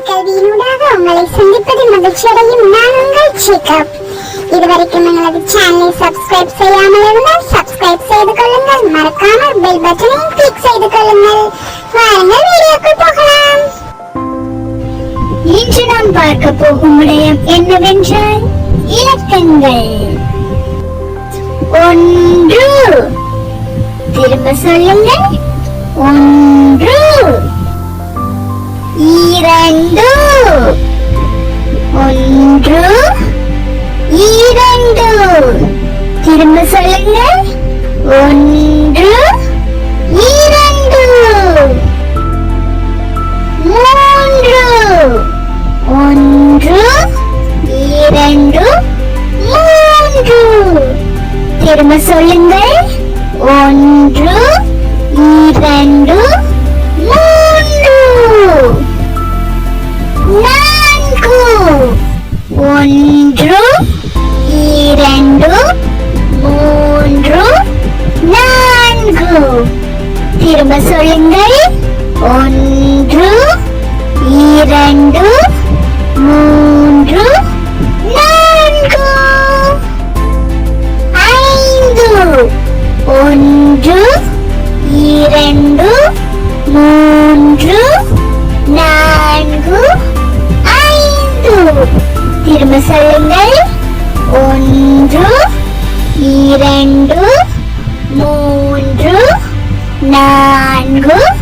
கல்வியினூடாக உங்களை சந்திப்பதில் மகிழ்ச்சியடையும் நான் உங்கள் சேக்கப். இதுவரைக்கும் எங்களது சேனலை சப்ஸ்கிரைப் செய்யாமல் இருந்தால் சப்ஸ்கிரைப் செய்து கொள்ளுங்கள். மறக்காமல் பெல் பட்டனையும் கிளிக் செய்து கொள்ளுங்கள். வாருங்கள் வீடியோக்குள் போகலாம். இன்று நாம் பார்க்க போகும் விடயம் என்னவென்றால் இலக்கங்கள். 1 திரும்ப சொல்லுங்கள். 1 2 1 2 திரும்ப சொல்லுங்கள். 1 2 3 1 2 3 திரும்ப சொல்லுங்கள். 1 2 3 4 1 2 3 4 திரும்ப சொல்லுங்கள். 1 2 3 4 5 1 2 3 4 5 திரும்ப சொல்லுங்கள். 1 2 3 4